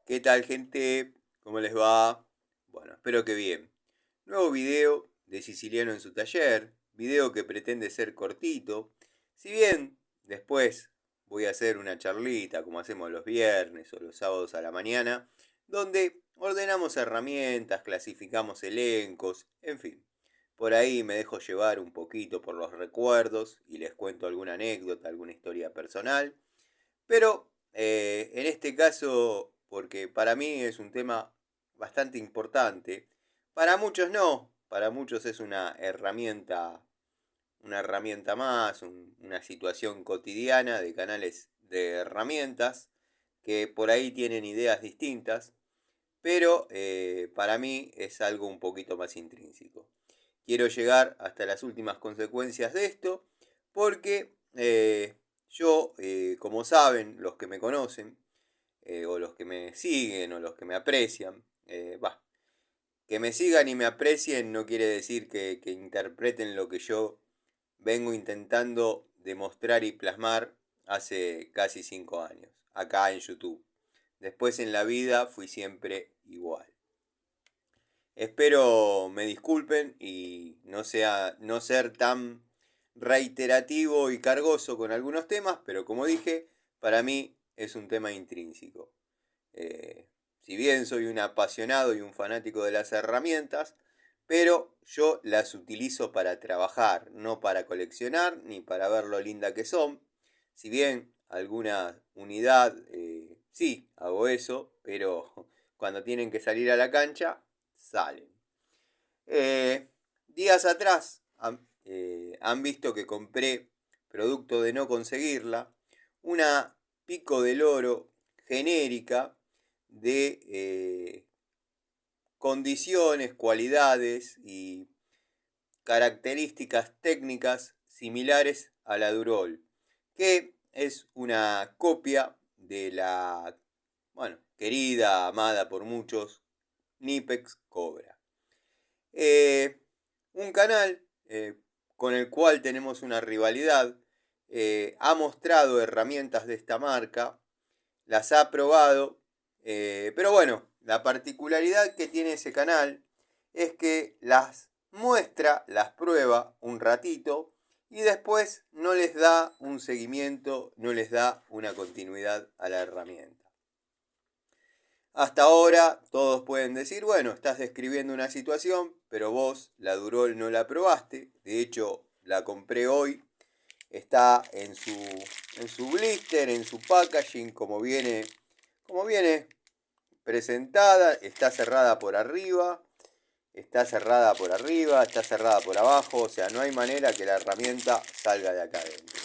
¿Qué tal, gente? ¿Cómo les va? Bueno, espero que bien. Nuevo video de Siciliano en su taller, video que pretende ser cortito. Si bien después voy a hacer una charlita como hacemos los viernes o los sábados a la mañana, donde ordenamos herramientas, clasificamos elencos, en fin. Por ahí me dejo llevar un poquito por los recuerdos y les cuento alguna anécdota, alguna historia personal. Pero en este caso, porque para mí es un tema bastante importante, para muchos no, para muchos es una herramienta más, una situación cotidiana de canales de herramientas que por ahí tienen ideas distintas, pero para mí es algo un poquito más intrínseco. Quiero llegar hasta las últimas consecuencias de esto, porque yo, como saben los que me conocen, o los que me siguen, o los que me aprecian, que me sigan y me aprecien no quiere decir que interpreten lo que yo vengo intentando demostrar y plasmar hace casi 5 años, acá en YouTube. Después en la vida fui siempre igual. Espero me disculpen y no ser tan reiterativo y cargoso con algunos temas, pero como dije, para mí es un tema intrínseco. Eh, si bien soy un apasionado y un fanático de las herramientas, pero yo las utilizo para trabajar, no para coleccionar ni para ver lo linda que son. Si bien alguna unidad, sí, hago eso, pero cuando tienen que salir a la cancha, salen. Días atrás han visto que compré, producto de no conseguirla, una pico del oro genérica de condiciones, cualidades y características técnicas similares a la Durol, que es una copia de la, bueno, querida, amada por muchos, Nipex Cobra. Eh, un canal con el cual tenemos una rivalidad, ha mostrado herramientas de esta marca, las ha probado, pero bueno, la particularidad que tiene ese canal es que las muestra, las prueba un ratito y después no les da un seguimiento, no les da una continuidad a la herramienta. Hasta ahora todos pueden decir, bueno, estás describiendo una situación, pero vos la Durol no la probaste. De hecho, la compré hoy. Está en su blister, en su packaging, como viene presentada. Está cerrada por arriba, está cerrada por arriba, está cerrada por abajo. O sea, no hay manera que la herramienta salga de acá adentro.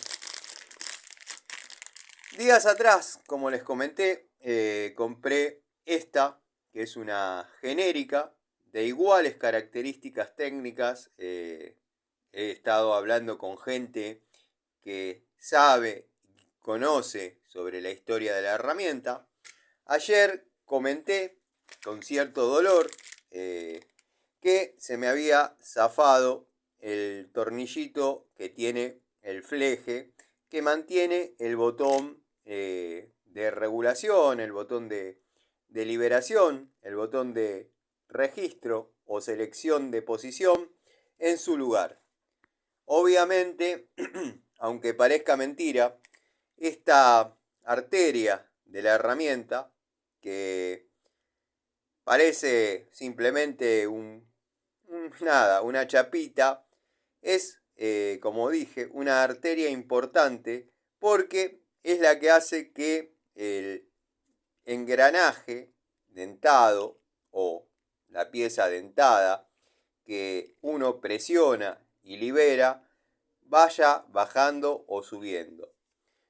Días atrás, como les comenté, compré esta, que es una genérica, de iguales características técnicas. He estado hablando con gente que sabe, conoce sobre la historia de la herramienta. Ayer comenté, con cierto dolor, que se me había zafado el tornillito que tiene el fleje, que mantiene el botón de regulación, el botón de liberación, el botón de registro o selección de posición en su lugar. Obviamente, aunque parezca mentira, esta arteria de la herramienta, que parece simplemente nada, una chapita, es, como dije, una arteria importante porque es la que hace que el engranaje dentado o la pieza dentada que uno presiona y libera vaya bajando o subiendo.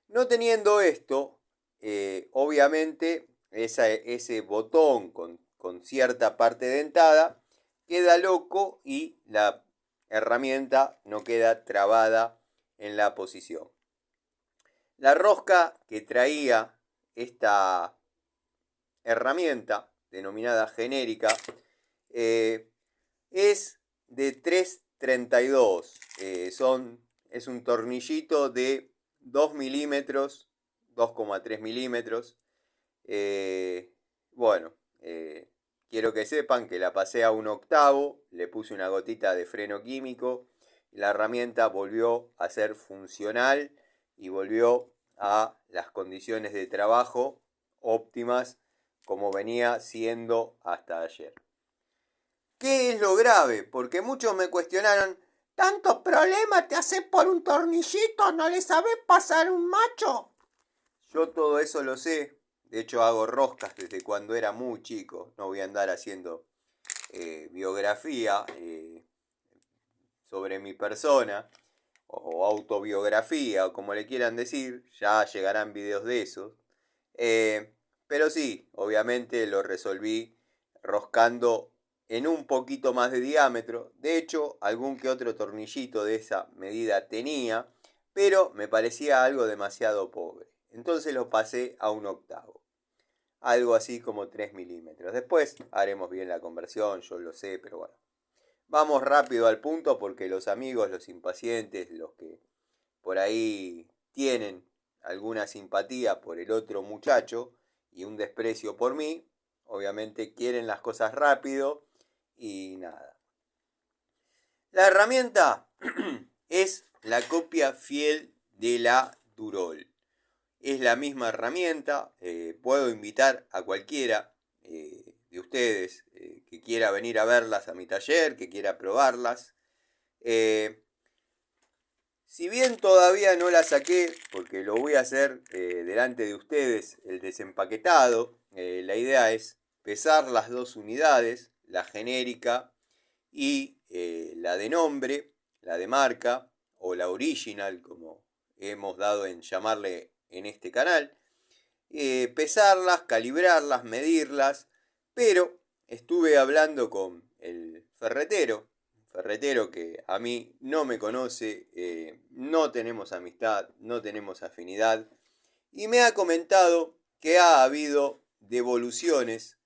No teniendo esto, obviamente ese botón con cierta parte dentada queda loco y la herramienta no queda trabada en la posición. La rosca que traía esta herramienta, denominada genérica, es de 3,32. Es un tornillito de 2 milímetros, 2,3 milímetros. bueno, quiero que sepan que la pasé a un octavo, le puse una gotita de freno químico, y la herramienta volvió a ser funcional y volvió a las condiciones de trabajo óptimas como venía siendo hasta ayer. ¿Qué es lo grave? Porque muchos me cuestionaron, ¿tanto problema te haces por un tornillito? ¿No le sabés pasar un macho? Yo todo eso lo sé. De hecho hago roscas desde cuando era muy chico. No voy a andar haciendo biografía sobre mi persona o autobiografía o como le quieran decir. Ya llegarán videos de esos. Pero sí, obviamente lo resolví roscando en un poquito más de diámetro. De hecho, algún que otro tornillito de esa medida tenía, pero me parecía algo demasiado pobre. Entonces lo pasé a un octavo. Algo así como 3 milímetros. Después haremos bien la conversión, yo lo sé, pero bueno. Vamos rápido al punto porque los amigos, los impacientes, los que por ahí tienen alguna simpatía por el otro muchacho y un desprecio por mí, obviamente quieren las cosas rápido y nada. La herramienta es la copia fiel de la Durol. Es la misma herramienta, puedo invitar a cualquiera de ustedes que quiera venir a verlas a mi taller, que quiera probarlas. Si bien todavía no la saqué, porque lo voy a hacer delante de ustedes, el desempaquetado, la idea es pesar las dos unidades, la genérica y la de nombre, la de marca, o la original, como hemos dado en llamarle en este canal. Pesarlas, calibrarlas, medirlas, pero estuve hablando con el ferretero que a mí no me conoce, no tenemos amistad, no tenemos afinidad, y me ha comentado que ha habido devoluciones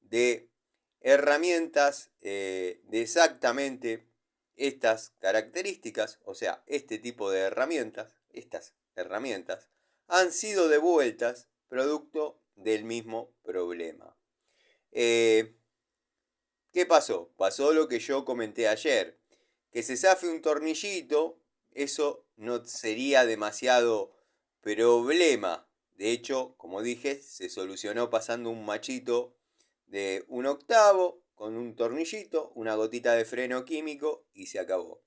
de herramientas de exactamente estas características, o sea, este tipo de herramientas, estas herramientas, han sido devueltas producto del mismo problema. ¿Qué pasó? Pasó lo que yo comenté ayer, que se zafe un tornillito, eso no sería demasiado problema. De hecho, como dije, se solucionó pasando un machito de un octavo con un tornillito, una gotita de freno químico y se acabó.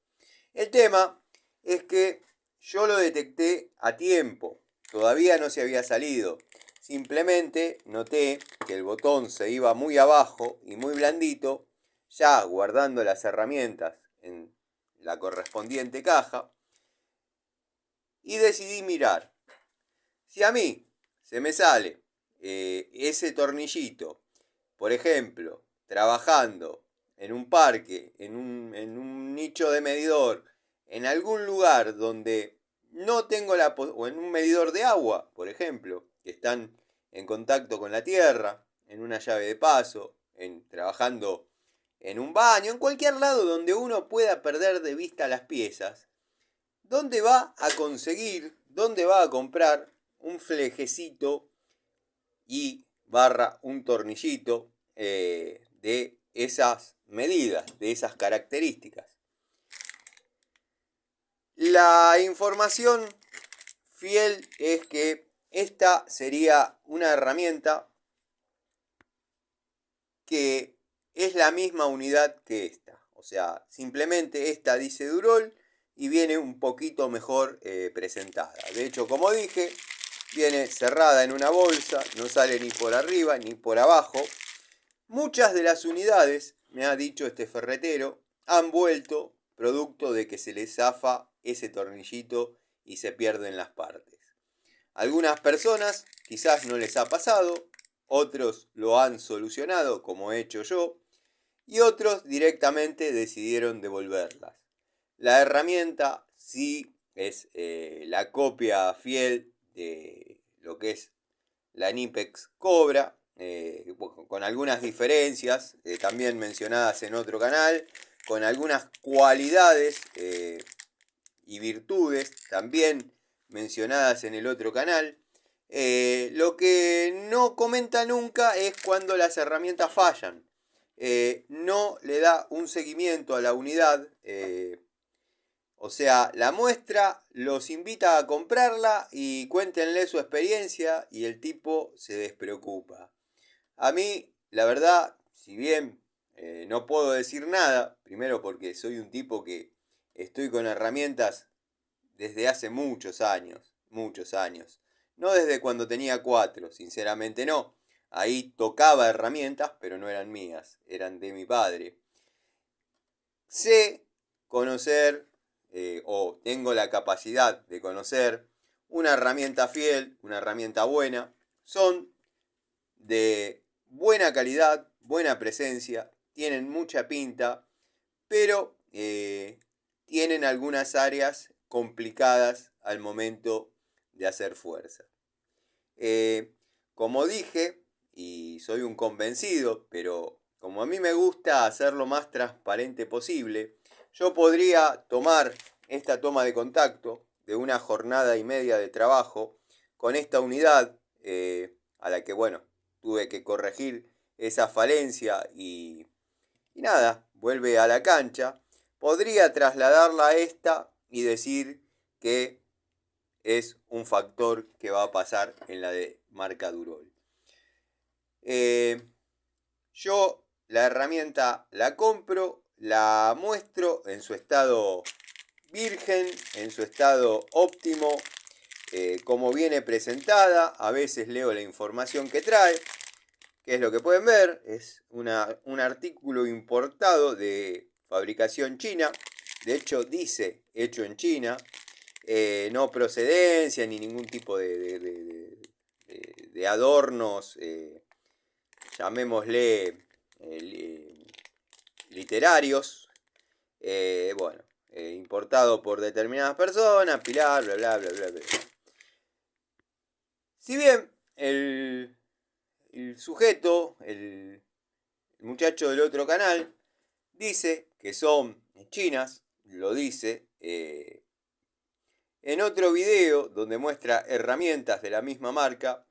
El tema es que yo lo detecté a tiempo, todavía no se había salido. Simplemente noté que el botón se iba muy abajo y muy blandito, ya guardando las herramientas en la correspondiente caja, y decidí mirar. Si a mí se me sale ese tornillito, por ejemplo, trabajando en un parque, en un nicho de medidor, en algún lugar donde no tengo o en un medidor de agua, por ejemplo, que están en contacto con la tierra, en una llave de paso, trabajando en un baño, en cualquier lado donde uno pueda perder de vista las piezas, ¿dónde va a conseguir, dónde va a comprar un flejecito y barra un tornillito de esas medidas, de esas características? La información fiel es que esta sería una herramienta que es la misma unidad que esta. O sea, simplemente esta dice Durol y viene un poquito mejor presentada. De hecho, como dije, viene cerrada en una bolsa, no sale ni por arriba ni por abajo. Muchas de las unidades, me ha dicho este ferretero, han vuelto producto de que se les zafa ese tornillito y se pierden las partes. Algunas personas quizás no les ha pasado, otros lo han solucionado como he hecho yo, y otros directamente decidieron devolverlas. La herramienta sí es la copia fiel de lo que es la Knipex Cobra, con algunas diferencias, también mencionadas en otro canal, con algunas cualidades y virtudes también mencionadas en el otro canal. Lo que no no comenta nunca es cuando las herramientas fallan. No le da un seguimiento a la unidad. O sea, la muestra, los invita a comprarla y cuéntenle su experiencia y el tipo se despreocupa. A mí, la verdad, si bien no puedo decir nada, primero porque soy un tipo que estoy con herramientas desde hace muchos años, muchos años. No desde cuando tenía 4, sinceramente no. Ahí tocaba herramientas, pero no eran mías, eran de mi padre. Sé conocer o tengo la capacidad de conocer una herramienta fiel, una herramienta buena. Son de buena calidad, buena presencia, tienen mucha pinta, pero tienen algunas áreas complicadas al momento de hacer fuerza. Como dije, y soy un convencido, pero como a mí me gusta hacer lo más transparente posible, yo podría tomar esta toma de contacto de una jornada y media de trabajo con esta unidad a la que, bueno, tuve que corregir esa falencia y nada, vuelve a la cancha. Podría trasladarla a esta y decir que es un factor que va a pasar en la de marca Durol. Yo la herramienta la compro, la muestro en su estado virgen, en su estado óptimo, como viene presentada. A veces leo la información que trae, que es lo que pueden ver. Es un artículo importado de fabricación china. De hecho dice hecho en China. No procedencia ni ningún tipo de adornos, llamémosle literarios, bueno, importado por determinadas personas, Pilar, bla, bla, bla, bla, bla. Si bien el sujeto, el muchacho del otro canal, dice que son chinas, lo dice, en otro video donde muestra herramientas de la misma marca,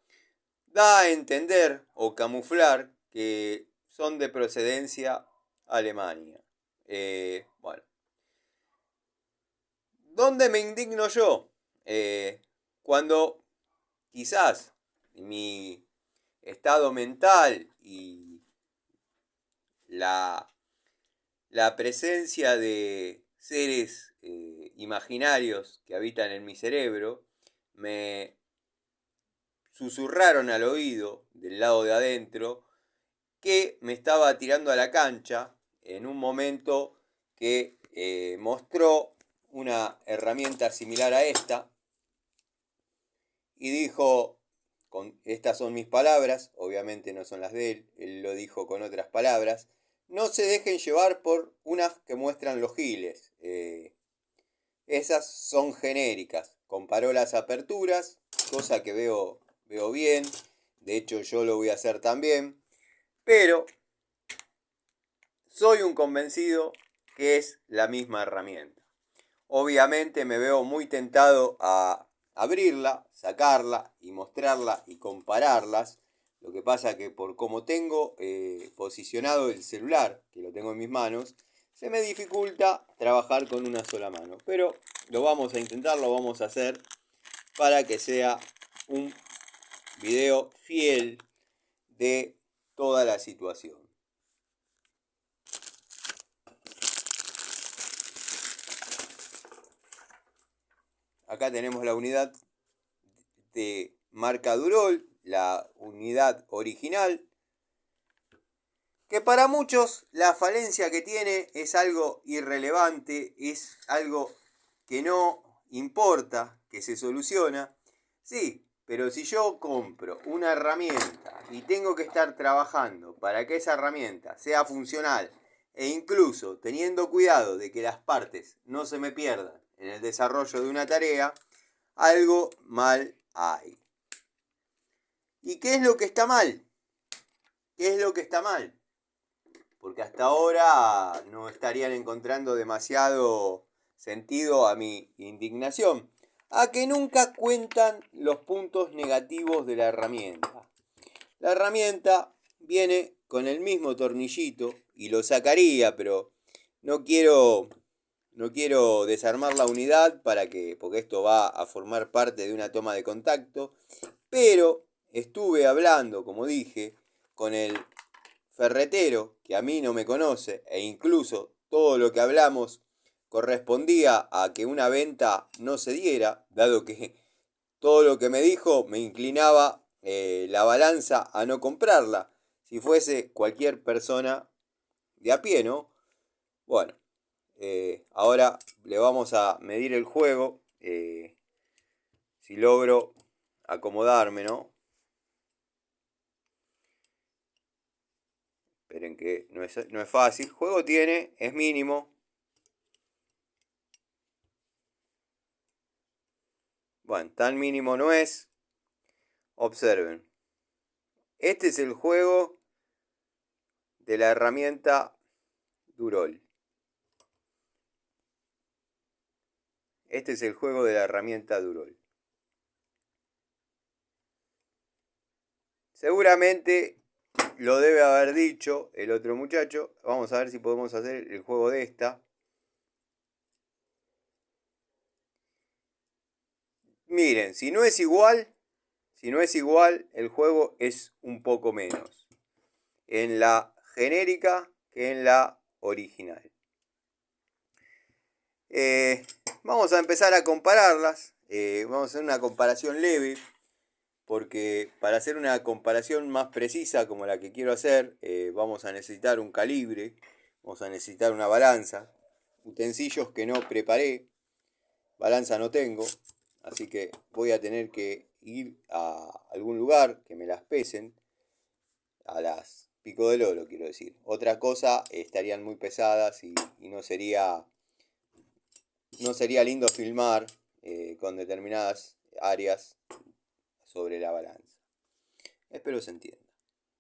da a entender o camuflar que son de procedencia Alemania. Bueno, ¿dónde me indigno yo? Cuando quizás mi estado mental y la presencia de seres imaginarios que habitan en mi cerebro me susurraron al oído del lado de adentro que me estaba tirando a la cancha en un momento que mostró una herramienta similar a esta y dijo, estas son mis palabras, obviamente no son las de él, él lo dijo con otras palabras, no se dejen llevar por unas que muestran los giles, esas son genéricas. Comparó las aperturas, cosa que veo bien, de hecho yo lo voy a hacer también, pero soy un convencido que es la misma herramienta. Obviamente me veo muy tentado a abrirla, sacarla y mostrarla y compararlas. Lo que pasa que por como tengo posicionado el celular, que lo tengo en mis manos, se me dificulta trabajar con una sola mano. Pero lo vamos a intentar, lo vamos a hacer para que sea un video fiel de toda la situación. Acá tenemos la unidad de marca Durol, la unidad original, que para muchos la falencia que tiene es algo irrelevante, es algo que no importa, que se soluciona. Sí, pero si yo compro una herramienta y tengo que estar trabajando para que esa herramienta sea funcional e incluso teniendo cuidado de que las partes no se me pierdan en el desarrollo de una tarea, algo mal hay. ¿Y qué es lo que está mal? ¿Qué es lo que está mal? Porque hasta ahora no estarían encontrando demasiado sentido a mi indignación. A que nunca cuentan los puntos negativos de la herramienta. La herramienta viene con el mismo tornillito y lo sacaría, pero no quiero desarmar la unidad porque esto va a formar parte de una toma de contacto. Pero estuve hablando, como dije, con el ferretero, que a mí no me conoce, e incluso todo lo que hablamos correspondía a que una venta no se diera, dado que todo lo que me dijo me inclinaba la balanza a no comprarla. Si fuese cualquier persona de a pie, ¿no? Bueno, ahora le vamos a medir el juego. Si logro acomodarme, ¿no? Esperen que no es fácil. Juego tiene, es mínimo. Bueno, tan mínimo no es. Observen. Este es el juego de la herramienta Durol. Este es el juego de la herramienta Durol. Seguramente lo debe haber dicho el otro muchacho. Vamos a ver si podemos hacer el juego de esta. Miren, si no es igual, el juego es un poco menos en la genérica que en la original. Vamos a empezar a compararlas. Vamos a hacer una comparación leve, porque para hacer una comparación más precisa como la que quiero hacer, vamos a necesitar un calibre, vamos a necesitar una balanza, utensilios que no preparé, balanza no tengo, así que voy a tener que ir a algún lugar que me las pesen, a las pico del oro quiero decir. Otra cosa, estarían muy pesadas y no sería lindo filmar con determinadas áreas sobre la balanza. Espero se entienda.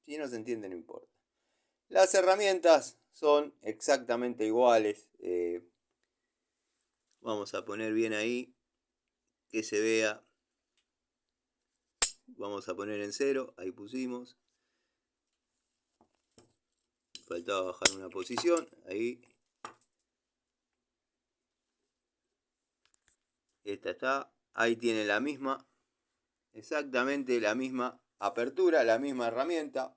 Si no se entiende, no importa. Las herramientas son exactamente iguales. Vamos a poner bien ahí, que se vea. Vamos a poner en 0, ahí pusimos. Faltaba bajar una posición, ahí. Esta está, ahí tiene la misma, exactamente la misma apertura, la misma herramienta.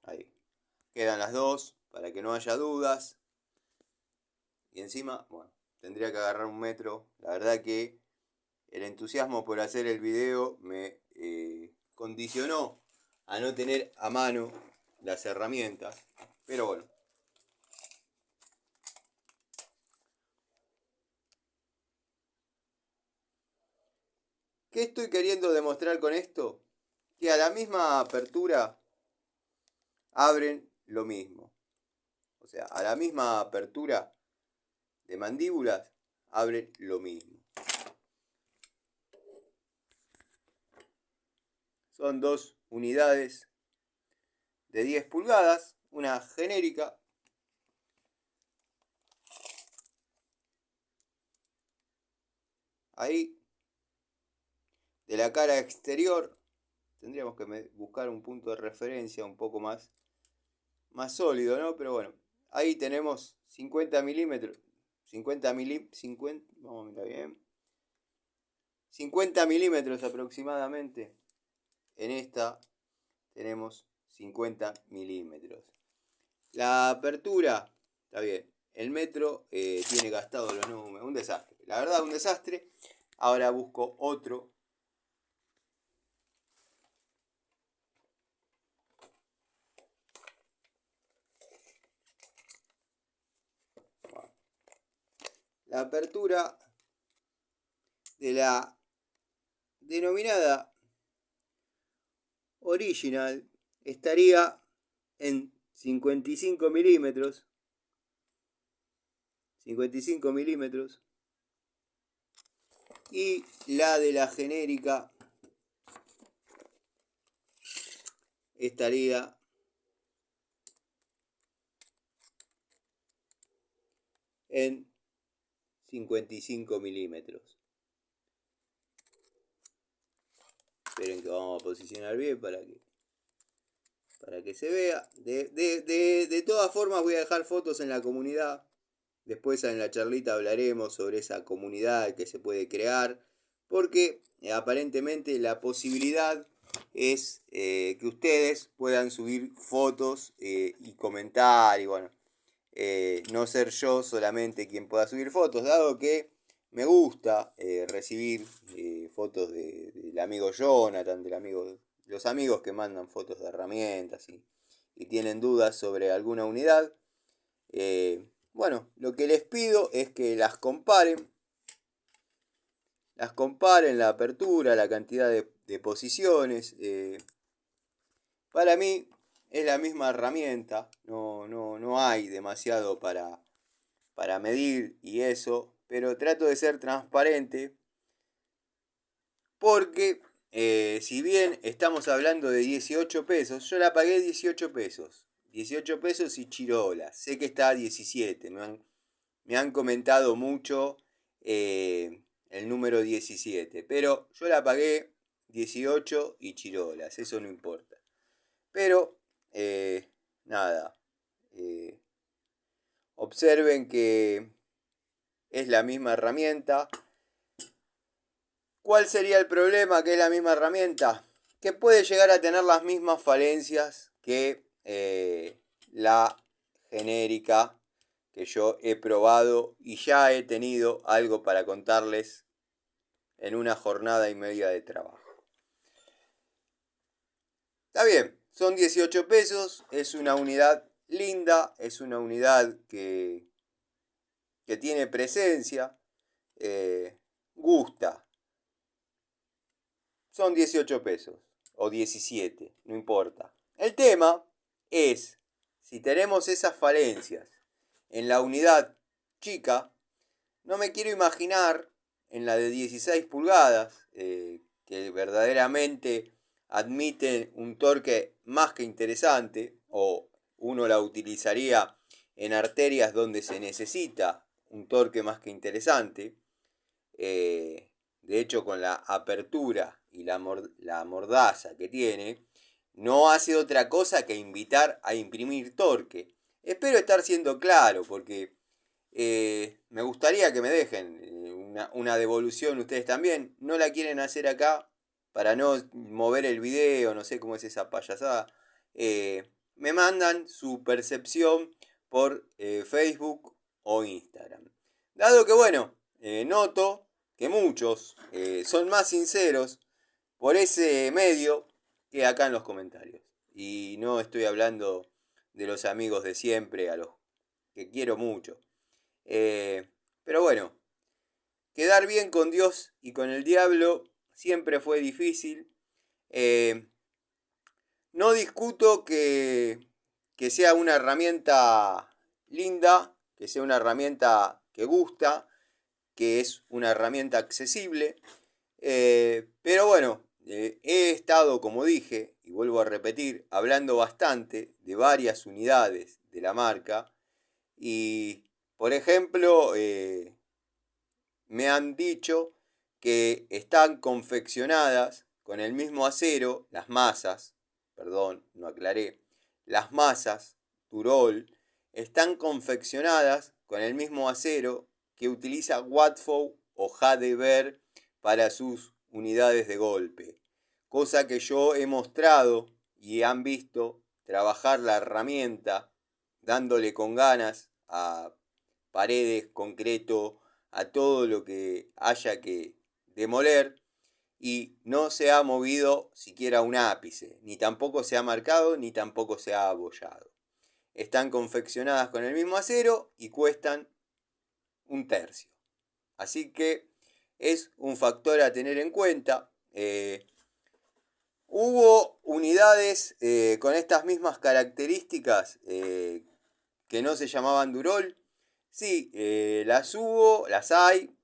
Ahí. Quedan las dos, para que no haya dudas. Y encima, bueno, tendría que agarrar un metro. La verdad que el entusiasmo por hacer el video me condicionó a no tener a mano las herramientas. Pero bueno. ¿Qué estoy queriendo demostrar con esto? Que a la misma apertura abren lo mismo. O sea, a la misma apertura de mandíbulas abren lo mismo. Son dos unidades de 10 pulgadas, una genérica. Ahí, de la cara exterior, tendríamos que buscar un punto de referencia un poco más sólido, ¿no? Pero bueno, ahí tenemos 50 milímetros. 50 vamos a mirar bien. 50 milímetros aproximadamente. En esta tenemos 50 milímetros. La apertura, está bien. El metro tiene gastado los números. Un desastre. La verdad, un desastre. Ahora busco otro. La apertura de la denominada original estaría en 55 milímetros. 55 milímetros. Y la de la genérica estaría en 55 milímetros. Esperen que vamos a posicionar bien para que se vea. De todas formas voy a dejar fotos en la comunidad. Después en la charlita hablaremos sobre esa comunidad que se puede crear. Porque aparentemente la posibilidad es que ustedes puedan subir fotos y comentar. Y bueno, no ser yo solamente quien pueda subir fotos. Dado que me gusta recibir fotos del amigo Jonathan, los amigos que mandan fotos de herramientas y tienen dudas sobre alguna unidad. Bueno, lo que les pido es que las comparen la apertura, la cantidad de posiciones. Para mí es la misma herramienta, no hay demasiado para medir y eso, pero trato de ser transparente porque si bien estamos hablando de 18 pesos, yo la pagué 18 pesos. 18 pesos y chirola. Sé que está a 17. Me han comentado mucho el número 17. Pero yo la pagué 18 y chirolas. Eso no importa. Pero, nada. Observen que es la misma herramienta. ¿Cuál sería el problema que es la misma herramienta? Que puede llegar a tener las mismas falencias que la genérica que yo he probado y ya he tenido algo para contarles en una jornada y media de trabajo. Está bien, son 18 pesos, es una unidad linda, es una unidad que tiene presencia, gusta. Son 18 pesos o 17, no importa. El tema es, si tenemos esas falencias en la unidad chica, no me quiero imaginar en la de 16 pulgadas, que verdaderamente admite un torque más que interesante, o uno la utilizaría en arterias donde se necesita un torque más que interesante. De hecho, con la apertura y la mordaza que tiene, no hace otra cosa que invitar a imprimir torque. Espero estar siendo claro, porque me gustaría que me dejen una devolución ustedes también. No la quieren hacer acá para no mover el video, no sé cómo es esa payasada. Me mandan su percepción por Facebook o Instagram. Dado que, bueno, noto que muchos son más sinceros por ese medio que acá en los comentarios. Y no estoy hablando de los amigos de siempre, a los que quiero mucho. Pero bueno, quedar bien con Dios y con el diablo siempre fue difícil. No discuto que sea una herramienta linda, que sea una herramienta que gusta, que es una herramienta accesible. Pero bueno, he estado, como dije, y vuelvo a repetir, hablando bastante de varias unidades de la marca. Y, por ejemplo, me han dicho que están confeccionadas con el mismo acero, las masas, perdón, no aclaré, las masas Turol están confeccionadas con el mismo acero que utiliza Watford o Hadever para sus unidades de golpe. Cosa que yo he mostrado y han visto trabajar la herramienta dándole con ganas a paredes, concreto, a todo lo que haya que demoler y no se ha movido siquiera un ápice, ni tampoco se ha marcado, ni tampoco se ha abollado. Están confeccionadas con el mismo acero y cuestan un tercio. Así que es un factor a tener en cuenta. Hubo unidades con estas mismas características que no se llamaban Durol. Sí, las hubo, las hay.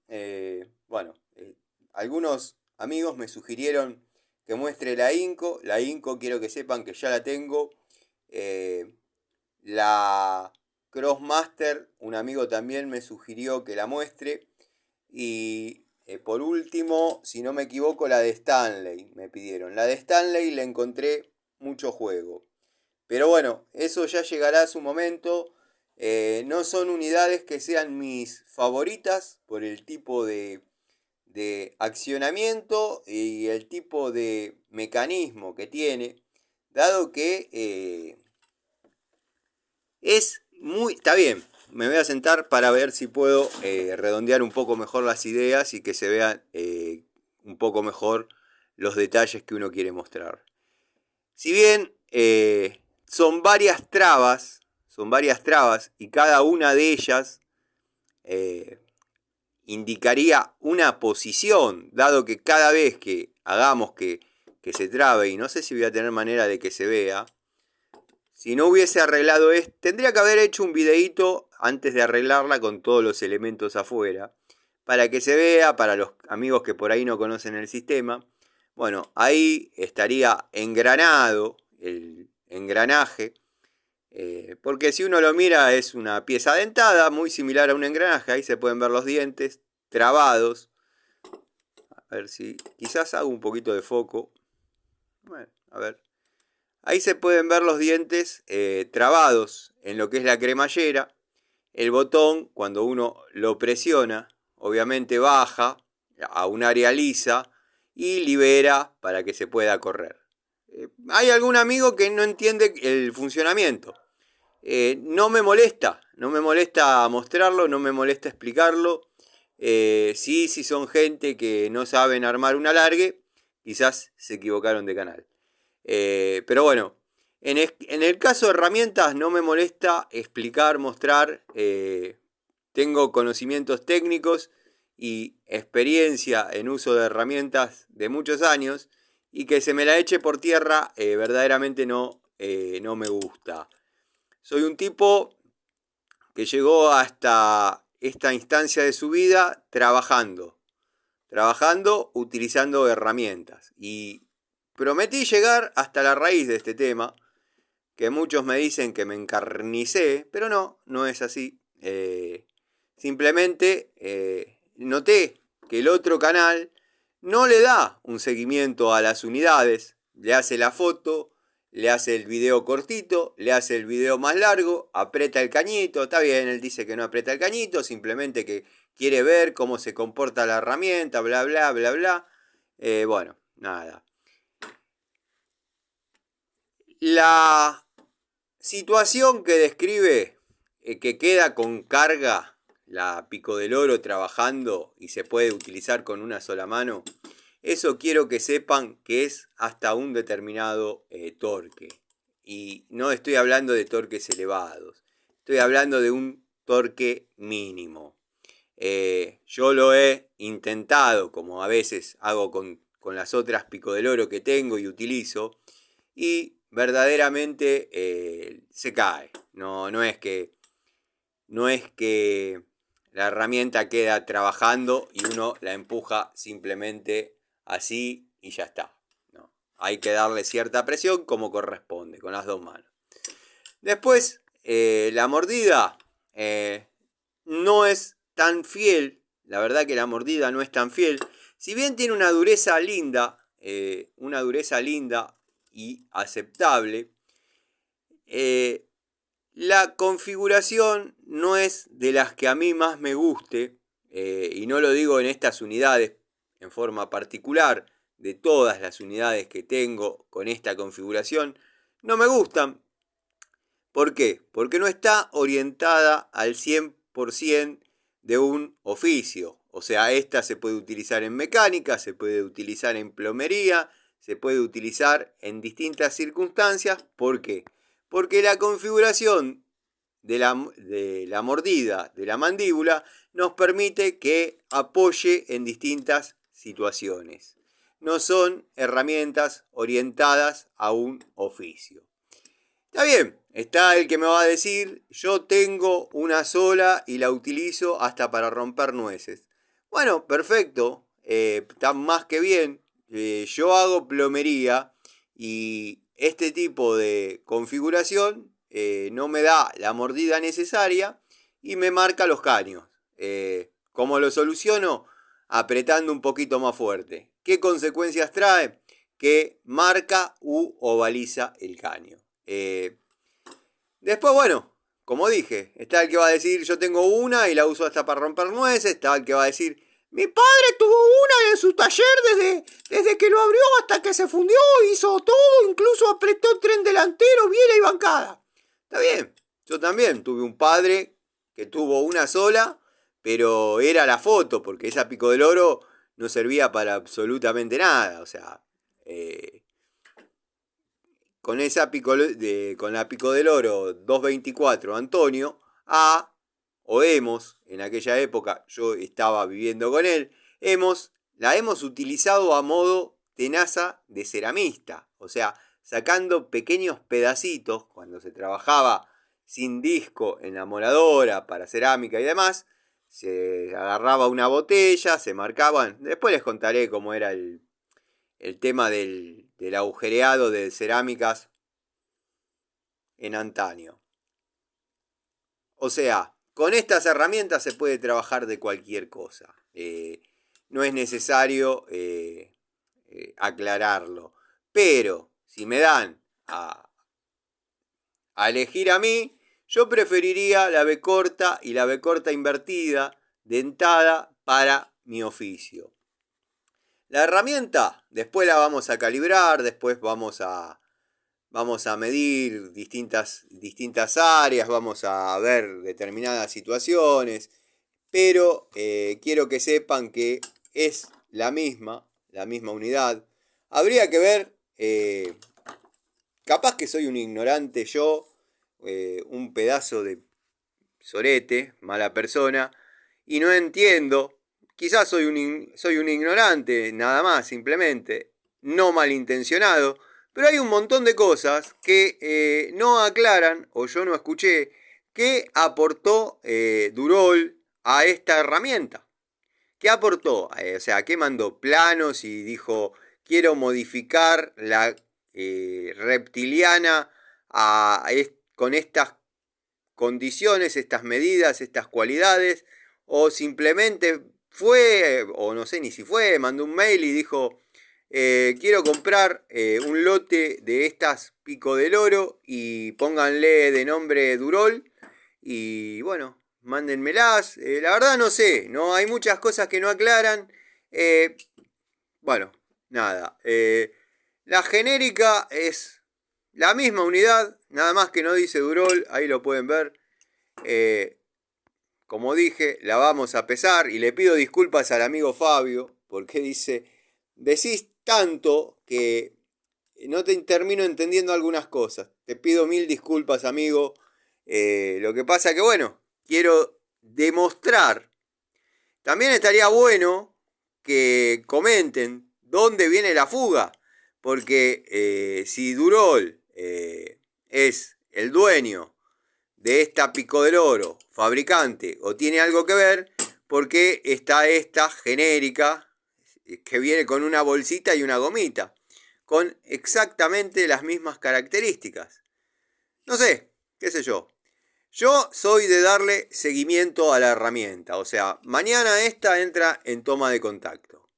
Bueno, algunos amigos me sugirieron que muestre la Inco. La Inco quiero que sepan que ya la tengo. La Crossmaster, un amigo también me sugirió que la muestre. Y por último, si no me equivoco, la de Stanley me pidieron. La de Stanley le encontré mucho juego. Pero bueno, eso ya llegará a su momento. No son unidades que sean mis favoritas por el tipo de accionamiento y el tipo de mecanismo que tiene, dado que es muy... Está bien, me voy a sentar para ver si puedo redondear un poco mejor las ideas y que se vean un poco mejor los detalles que uno quiere mostrar. Si bien son varias trabas y cada una de ellas indicaría una posición, dado que cada vez que hagamos que se trabe, y no sé si voy a tener manera de que se vea, si no hubiese arreglado esto, tendría que haber hecho un videíto antes de arreglarla con todos los elementos afuera, para que se vea, para los amigos que por ahí no conocen el sistema. Bueno, ahí estaría engranado el engranaje, porque si uno lo mira es una pieza dentada, muy similar a un engranaje. Ahí se pueden ver los dientes trabados. A ver si quizás hago un poquito de foco. Bueno, a ver. Ahí se pueden ver los dientes trabados en lo que es la cremallera. El botón, cuando uno lo presiona, obviamente baja a un área lisa y libera para que se pueda correr. Hay algún amigo que no entiende el funcionamiento. No me molesta mostrarlo, no me molesta explicarlo. Sí, si son gente que no saben armar un alargue, quizás se equivocaron de canal. Pero bueno, en el caso de herramientas no me molesta explicar, mostrar. Tengo conocimientos técnicos y experiencia en uso de herramientas de muchos años, y que se me la eche por tierra verdaderamente no me gusta. Soy un tipo que llegó hasta esta instancia de su vida trabajando, utilizando herramientas. Y prometí llegar hasta la raíz de este tema, que muchos me dicen que me encarnicé, pero no es así. Simplemente noté que el otro canal no le da un seguimiento a las unidades, le hace la foto, le hace el video cortito, le hace el video más largo, aprieta el cañito. Está bien, él dice que no aprieta el cañito, simplemente que quiere ver cómo se comporta la herramienta, bla, bla, bla, bla. Bueno, nada. La situación que describe, que queda con carga la Pico del Oro trabajando y se puede utilizar con una sola mano, eso quiero que sepan que es hasta un determinado torque. Y no estoy hablando de torques elevados, estoy hablando de un torque mínimo. Yo lo he intentado, como a veces hago con las otras Pico del Oro que tengo y utilizo, y verdaderamente se cae. No es que la herramienta queda trabajando y uno la empuja simplemente así y ya está. No, hay que darle cierta presión como corresponde, con las dos manos. Después, la mordida no es tan fiel. La verdad que la mordida no es tan fiel. Si bien tiene una dureza linda y aceptable, la configuración no es de las que a mí más me guste, y no lo digo en estas unidades en forma particular, de todas las unidades que tengo con esta configuración, no me gustan. ¿Por qué? Porque no está orientada al 100% de un oficio. O sea, esta se puede utilizar en mecánica, se puede utilizar en plomería, se puede utilizar en distintas circunstancias. ¿Por qué? Porque la configuración de la mordida de la mandíbula nos permite que apoye en distintas situaciones. No son herramientas orientadas a un oficio. Está bien, está el que me va a decir, yo tengo una sola y la utilizo hasta para romper nueces. Bueno, perfecto, está más que bien. Yo hago plomería y este tipo de configuración no me da la mordida necesaria y me marca los caños. ¿Cómo lo soluciono? apretando un poquito más fuerte. ¿Qué consecuencias trae? Que marca u ovaliza el caño. Después, bueno, como dije, está el que va a decir yo tengo una y la uso hasta para romper nueces. Está el que va a decir mi padre tuvo una en su taller desde que lo abrió hasta que se fundió, hizo todo, incluso apretó tren delantero, biela y bancada. Está bien, yo también tuve un padre que tuvo una sola, pero era la foto, porque esa Pico del Oro no servía para absolutamente nada. O sea, con la Pico del Oro 224 Antonio o hemos, en aquella época yo estaba viviendo con él, la hemos utilizado a modo tenaza de ceramista, o sea, sacando pequeños pedacitos cuando se trabajaba sin disco en la moladora para cerámica y demás. Se agarraba una botella, se marcaban. Después les contaré cómo era el tema del agujereado de cerámicas en antaño. O sea, con estas herramientas se puede trabajar de cualquier cosa. No es necesario aclararlo. Pero si me dan a elegir a mí, yo preferiría la B corta y la B corta invertida, dentada, para mi oficio. La herramienta, después la vamos a calibrar, después vamos a medir distintas áreas, vamos a ver determinadas situaciones, pero quiero que sepan que es la misma unidad. Habría que ver, capaz que soy un ignorante yo, un pedazo de sorete, mala persona, y no entiendo. Quizás soy un ignorante, nada más, simplemente, no malintencionado, pero hay un montón de cosas que no aclaran, o yo no escuché, qué aportó Durol a esta herramienta. ¿Qué aportó? O sea, ¿qué mandó? Planos y dijo, quiero modificar la reptiliana con estas condiciones, estas medidas, estas cualidades, o simplemente fue, o no sé ni si fue, mandó un mail y dijo, quiero comprar un lote de estas Pico del Oro y pónganle de nombre Durol y bueno, mándenmelas. La verdad no sé, no hay muchas cosas que no aclaran. Bueno, nada. La genérica es la misma unidad, nada más que no dice Durol, ahí lo pueden ver. Como dije, la vamos a pesar y le pido disculpas al amigo Fabio porque decís tanto que no te termino entendiendo algunas cosas. Te pido mil disculpas, amigo. Lo que pasa que, bueno, quiero demostrar. También estaría bueno que comenten dónde viene la fuga. Porque si Durol es el dueño de esta Pico del Oro, fabricante, o tiene algo que ver, porque está esta genérica que viene con una bolsita y una gomita, con exactamente las mismas características. No sé, qué sé yo. Yo soy de darle seguimiento a la herramienta, o sea, mañana esta entra en toma de contacto.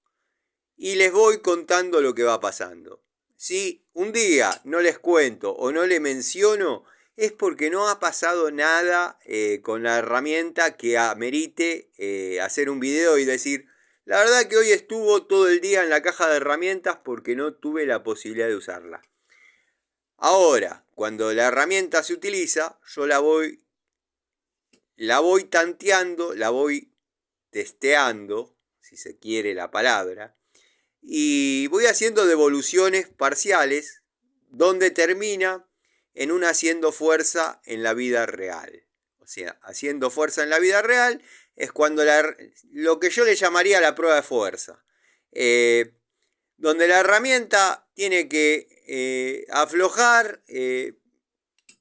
Y les voy contando lo que va pasando. Si un día no les cuento o no les menciono, es porque no ha pasado nada con la herramienta que amerite hacer un video y decir, la verdad que hoy estuvo todo el día en la caja de herramientas porque no tuve la posibilidad de usarla. Ahora, cuando la herramienta se utiliza, yo la voy tanteando, la voy testeando, si se quiere la palabra, y voy haciendo devoluciones parciales donde termina en un haciendo fuerza en la vida real. O sea, haciendo fuerza en la vida real es cuando lo que yo le llamaría la prueba de fuerza. Donde la herramienta tiene que aflojar,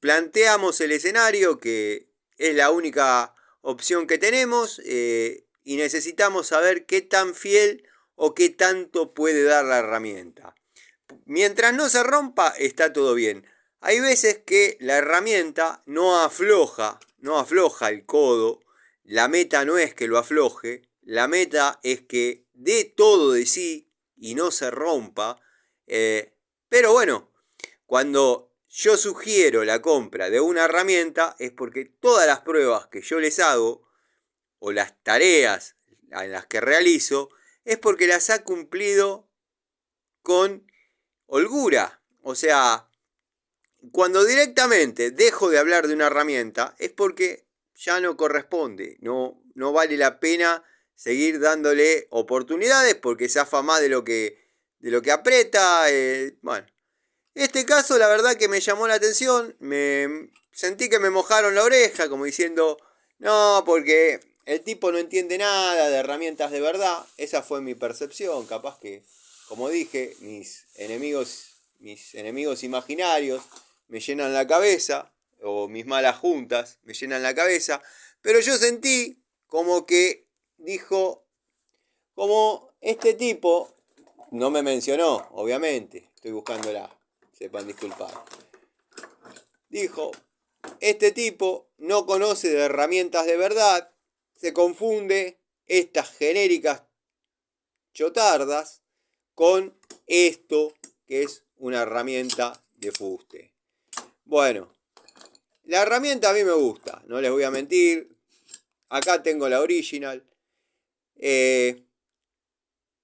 planteamos el escenario que es la única opción que tenemos y necesitamos saber qué tan fiel o qué tanto puede dar la herramienta. Mientras no se rompa, está todo bien. Hay veces que la herramienta no afloja el codo. La meta no es que lo afloje. la meta es que dé todo de sí y no se rompa. Pero bueno, cuando yo sugiero la compra de una herramienta es porque todas las pruebas que yo les hago o las tareas en las que realizo es porque las ha cumplido con holgura. O sea, cuando directamente dejo de hablar de una herramienta es porque ya no corresponde, no vale la pena seguir dándole oportunidades porque zafa más de lo que aprieta. Bueno, este caso la verdad que me llamó la atención, sentí que me mojaron la oreja como diciendo, no, porque el tipo no entiende nada de herramientas de verdad. Esa fue mi percepción, capaz que, como dije, mis enemigos imaginarios me llenan la cabeza, o mis malas juntas me llenan la cabeza, pero yo sentí como que dijo, como este tipo, no me mencionó, obviamente, estoy buscándola, sepan disculpar, dijo, este tipo no conoce de herramientas de verdad, se confunde estas genéricas chotardas con esto que es una herramienta de fuste. Bueno, la herramienta a mí me gusta, no les voy a mentir. Acá tengo la original.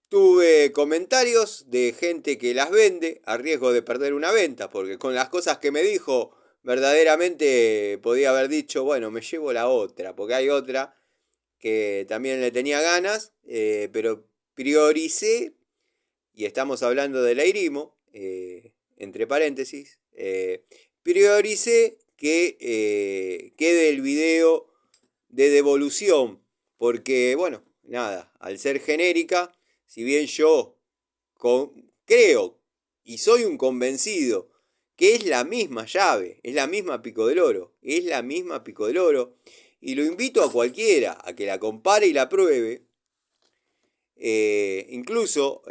Tuve comentarios de gente que las vende a riesgo de perder una venta, porque con las cosas que me dijo, verdaderamente podía haber dicho, bueno, me llevo la otra, porque hay otra que también le tenía ganas, pero prioricé, y estamos hablando del Airimo, entre paréntesis, prioricé que quede el video de devolución, porque bueno, nada, al ser genérica, si bien yo creo y soy un convencido que es la misma llave, es la misma Pico del Oro, es la misma Pico del Oro, y lo invito a cualquiera a que la compare y la pruebe, incluso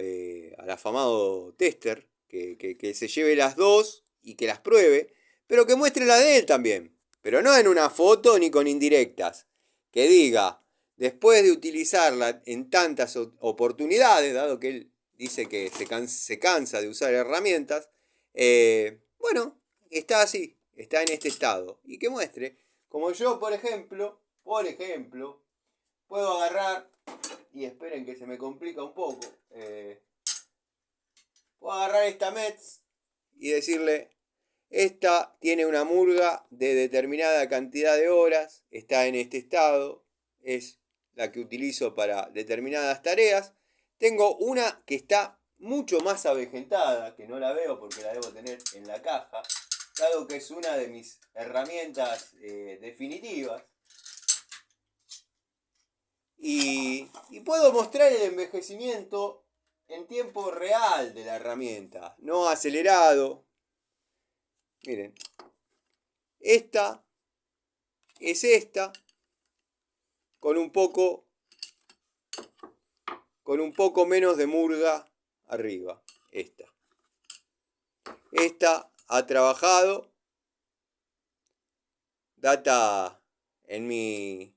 al afamado tester, que se lleve las dos y que las pruebe, pero que muestre la de él también, pero no en una foto ni con indirectas, que diga, después de utilizarla en tantas oportunidades, dado que él dice que se cansa de usar herramientas, bueno, está así, está en este estado, y que muestre, como yo, por ejemplo, puedo agarrar, y esperen que se me complica un poco, puedo agarrar esta Metz y decirle, esta tiene una murga de determinada cantidad de horas, está en este estado, es la que utilizo para determinadas tareas. Tengo una que está mucho más avejentada, que no la veo porque la debo tener en la caja, dado que es una de mis herramientas definitivas. Y puedo mostrar el envejecimiento en tiempo real de la herramienta, no acelerado. Miren, esta es esta con un poco menos de murga arriba. Esta ha trabajado, data en mi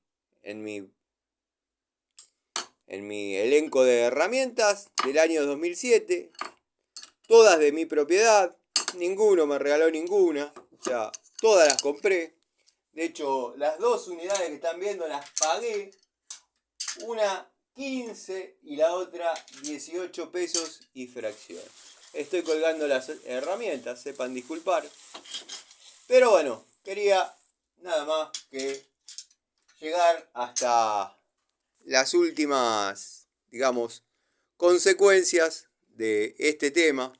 elenco de herramientas del año 2007, todas de mi propiedad, ninguno me regaló ninguna, o sea, todas las compré. De hecho, las dos unidades que están viendo las pagué, una 15 y la otra 18 pesos y fracción. Estoy colgando las herramientas, sepan disculpar. Pero bueno, quería nada más que llegar hasta las últimas, digamos, consecuencias de este tema,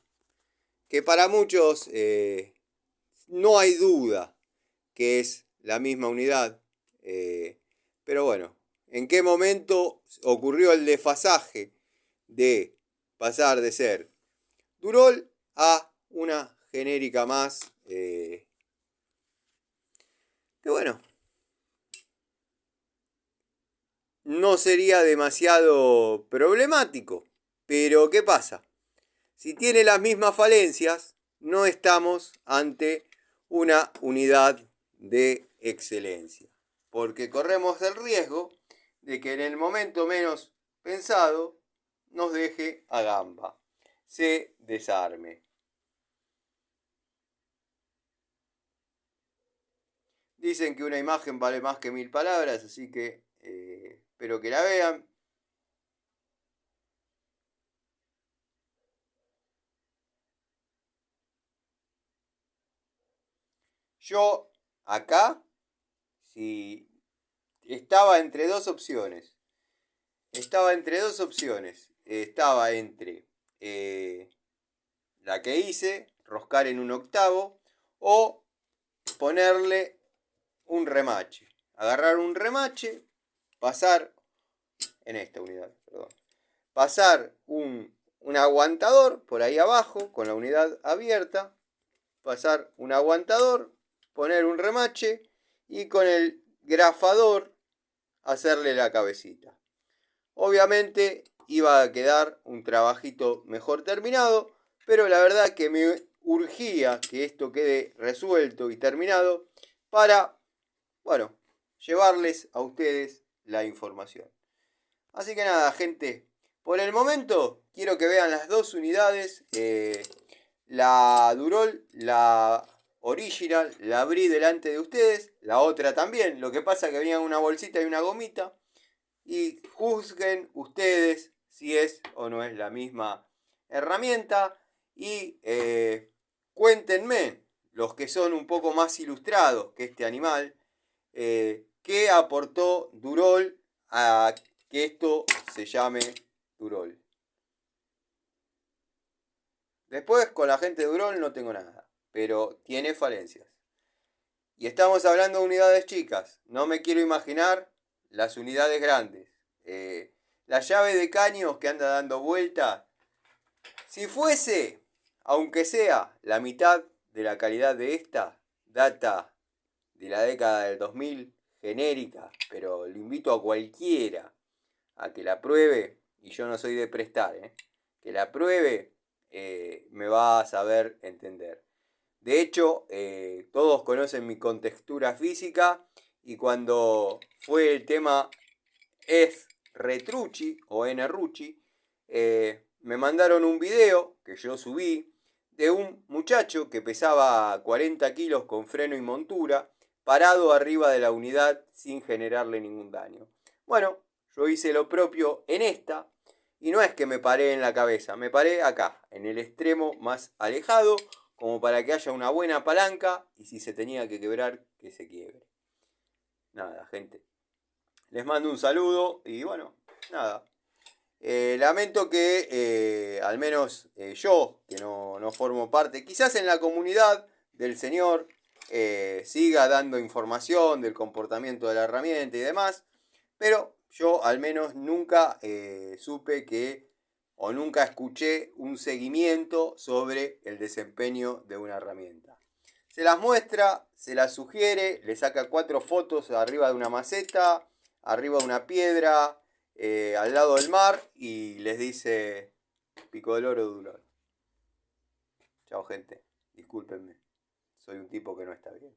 que para muchos no hay duda que es la misma unidad, pero bueno, ¿en qué momento ocurrió el desfasaje de pasar de ser Durol a una genérica más? Que bueno, no sería demasiado problemático, pero ¿qué pasa? Si tiene las mismas falencias, no estamos ante una unidad de excelencia, porque corremos el riesgo de que en el momento menos pensado nos deje a gamba, se desarme. Dicen que una imagen vale más que 1000 palabras, así que espero que la vean. Yo acá, si estaba entre dos opciones, estaba entre la que hice, roscar en un octavo, o ponerle un remache. Agarrar un remache, pasar en esta unidad, perdón, pasar un aguantador por ahí abajo con la unidad abierta, pasar un aguantador, poner un remache y con el grafador hacerle la cabecita. Obviamente iba a quedar un trabajito mejor terminado, pero la verdad que me urgía que esto quede resuelto y terminado para, bueno, llevarles a ustedes la información. Así que nada, gente, por el momento quiero que vean las dos unidades, la Durol, la Original, la abrí delante de ustedes, la otra también, lo que pasa es que venía una bolsita y una gomita, y juzguen ustedes si es o no es la misma herramienta, y cuéntenme, los que son un poco más ilustrados que este animal, qué aportó Durol a que esto se llame Durol. Después con la gente de Durol no tengo nada, pero tiene falencias. Y estamos hablando de unidades chicas, no me quiero imaginar las unidades grandes. La llave de caños que anda dando vuelta, si fuese, aunque sea la mitad de la calidad de esta, data de la década del 2000, genérica, pero lo invito a cualquiera a que la pruebe, y yo no soy de prestar, que la pruebe, me va a saber entender. De hecho, todos conocen mi contextura física, y cuando fue el tema es Retrucci o Nrucci, me mandaron un video que yo subí de un muchacho que pesaba 40 kilos con freno y montura, parado arriba de la unidad sin generarle ningún daño. Bueno, yo hice lo propio en esta, y no es que me paré en la cabeza, me paré acá, en el extremo más alejado, como para que haya una buena palanca, y si se tenía que quebrar, que se quiebre. Nada, gente. Les mando un saludo y bueno, nada. Lamento que al menos yo, que no formo parte, quizás en la comunidad del señor, siga dando información del comportamiento de la herramienta y demás, pero yo al menos nunca supe que, o nunca escuché un seguimiento sobre el desempeño de una herramienta. Se las muestra, se las sugiere, le saca 4 fotos arriba de una maceta, arriba de una piedra, al lado del mar, y les dice pico del oro Durol. Chao, gente, discúlpenme, soy un tipo que no está bien.